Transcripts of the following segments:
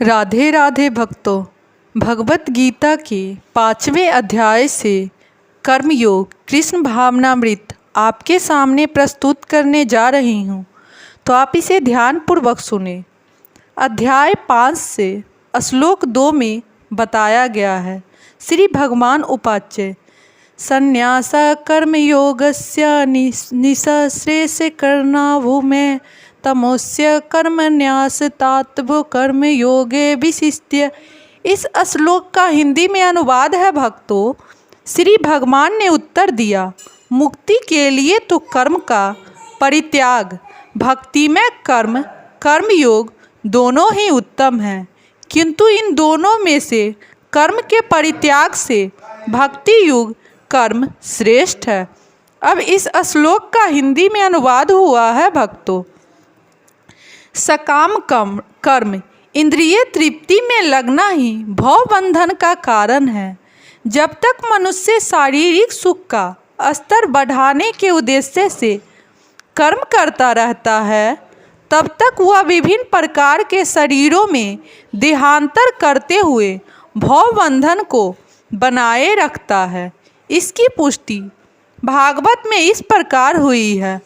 राधे राधे भक्तों, भगवत गीता के 5वें अध्याय से कर्मयोग कृष्ण भावनामृत आपके सामने प्रस्तुत करने जा रही हूँ, तो आप इसे ध्यानपूर्वक सुने। अध्याय 5 से श्लोक 2 में बताया गया है। श्री भगवान उपाच्य संन्यास कर्मयोगस्य निःश्रेयस करणाभूमे तमोस्य कर्मन्यास तात्व कर्म योगे विशिष्य। इस श्लोक का हिंदी में अनुवाद है। भक्तों, श्री भगवान ने उत्तर दिया, मुक्ति के लिए तो कर्म का परित्याग, भक्ति में कर्म, कर्मयोग दोनों ही उत्तम हैं, किंतु इन दोनों में से कर्म के परित्याग से भक्ति युग कर्म श्रेष्ठ है। अब इस श्लोक का हिंदी में अनुवाद हुआ है। भक्तों, सकाम कर्म इंद्रिय तृप्ति में लगना ही भव बंधन का कारण है। जब तक मनुष्य शारीरिक सुख का स्तर बढ़ाने के उद्देश्य से कर्म करता रहता है, तब तक वह विभिन्न प्रकार के शरीरों में देहांतर करते हुए भव बंधन को बनाए रखता है। इसकी पुष्टि भागवत में इस प्रकार हुई है।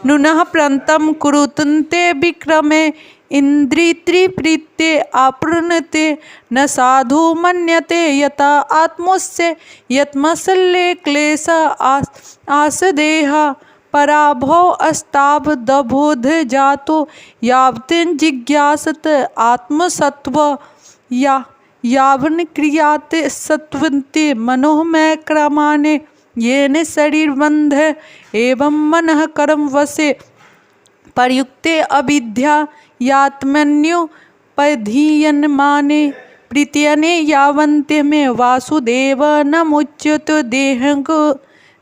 नूनः प्रंतम कुरुतन्ते विक्रमे इंद्रियतृप्ते आपूर्णते न साधु मन्यते यथा आत्मस्य यत्मसल्ले क्लेश आसदेह पराभव अस्तावदबोध जातो यावतिन जिज्ञासत आत्मसत्व यावन क्रियाते सत्वन्ते मनोमय क्रमाने येन शरीर बंध एवं मनः कर्म वशे प्रयुक्ते अविद्या यात्मन्यो पधीयन्माने प्रीत्यने यावन्ते में वासुदेव न मुच्यत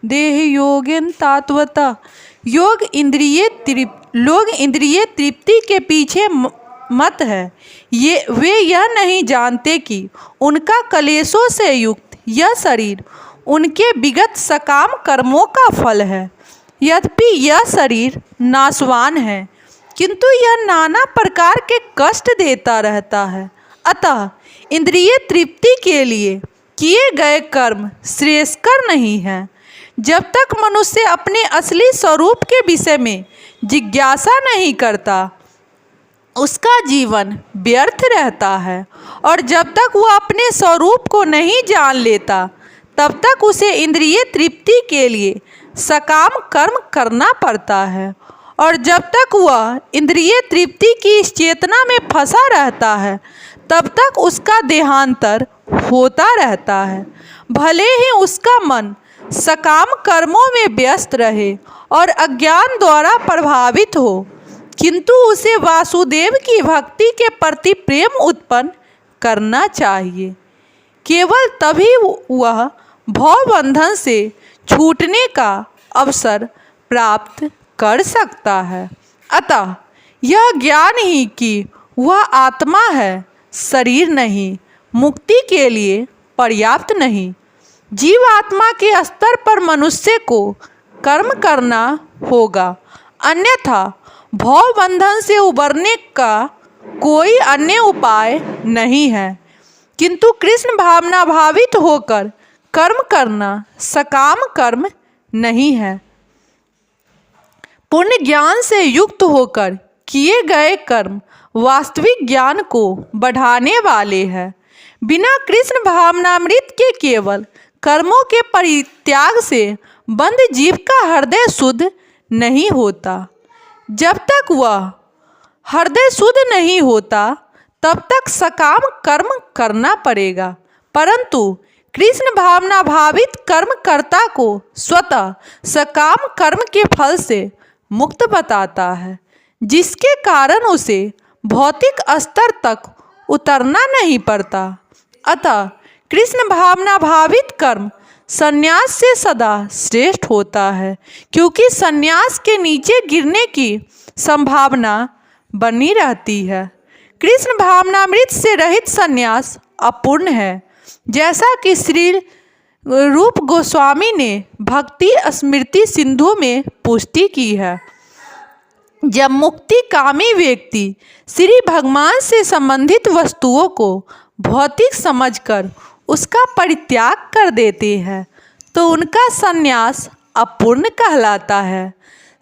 देह योगेन तात्वता। लोग इंद्रिय तृप्ति के पीछे मत है। वे यह नहीं जानते कि उनका कलेशों से युक्त यह शरीर उनके विगत सकाम कर्मों का फल है। यद्यपि यह शरीर नाशवान है, किंतु यह नाना प्रकार के कष्ट देता रहता है। अतः इंद्रिय तृप्ति के लिए किए गए कर्म श्रेयस्कर नहीं है। जब तक मनुष्य अपने असली स्वरूप के विषय में जिज्ञासा नहीं करता, उसका जीवन व्यर्थ रहता है, और जब तक वह अपने स्वरूप को नहीं जान लेता, तब तक उसे इंद्रिय तृप्ति के लिए सकाम कर्म करना पड़ता है। और जब तक वह इंद्रिय तृप्ति की इस चेतना में फंसा रहता है, तब तक उसका देहांतर होता रहता है। भले ही उसका मन सकाम कर्मों में व्यस्त रहे और अज्ञान द्वारा प्रभावित हो, किंतु उसे वासुदेव की भक्ति के प्रति प्रेम उत्पन्न करना चाहिए। केवल तभी वह भव बंधन से छूटने का अवसर प्राप्त कर सकता है। अतः यह ज्ञान ही कि वह आत्मा है, शरीर नहीं, मुक्ति के लिए पर्याप्त नहीं। जीव आत्मा के स्तर पर मनुष्य को कर्म करना होगा, अन्यथा भव बंधन से उबरने का कोई अन्य उपाय नहीं है। किंतु कृष्ण भावना भावित होकर कर्म करना सकाम कर्म नहीं है। पुण्य ज्ञान से युक्त होकर किए गए कर्म वास्तविक ज्ञान को बढ़ाने वाले हैं। बिना कृष्ण भावनामृत के केवल कर्मों के परित्याग से बंद जीव का हृदय शुद्ध नहीं होता। जब तक वह हृदय शुद्ध नहीं होता, तब तक सकाम कर्म करना पड़ेगा। परंतु कृष्ण भावना भावित कर्मकर्ता को स्वतः सकाम कर्म के फल से मुक्त बताता है, जिसके कारण उसे भौतिक स्तर तक उतरना नहीं पड़ता। अतः कृष्ण भावना भावित कर्म संन्यास से सदा श्रेष्ठ होता है, क्योंकि संन्यास के नीचे गिरने की संभावना बनी रहती है। कृष्ण भावनामृत से रहित संन्यास अपूर्ण है, जैसा कि श्री रूप गोस्वामी ने भक्ति स्मृति सिंधु में पुष्टि की है। जब मुक्तिकामी व्यक्ति श्री भगवान से संबंधित वस्तुओं को भौतिक समझकर उसका परित्याग कर देते हैं तो उनका संन्यास अपूर्ण कहलाता है।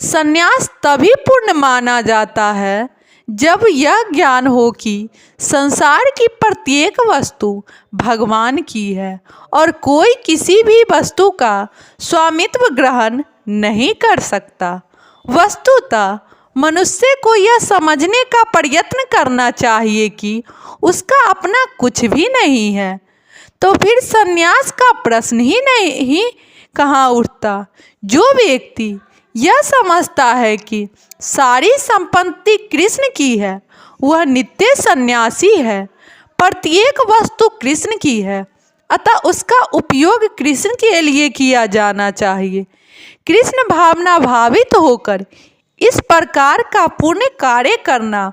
संन्यास तभी पूर्ण माना जाता है जब यह ज्ञान हो कि संसार की प्रत्येक वस्तु भगवान की है और कोई किसी भी वस्तु का स्वामित्व ग्रहण नहीं कर सकता। वस्तुतः मनुष्य को यह समझने का प्रयत्न करना चाहिए कि उसका अपना कुछ भी नहीं है, तो फिर संन्यास का प्रश्न ही नहीं कहाँ उठता। जो व्यक्ति यह समझता है कि सारी संपत्ति कृष्ण की है वह नित्य सन्यासी है। प्रत्येक वस्तु कृष्ण की है, अतः उसका उपयोग कृष्ण के लिए किया जाना चाहिए। कृष्ण भावना भावित होकर इस प्रकार का पुण्य कार्य करना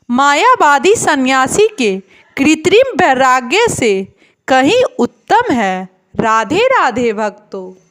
मायावादी सन्यासी के कृत्रिम वैराग्य से कहीं उत्तम है। राधे राधे भक्तों।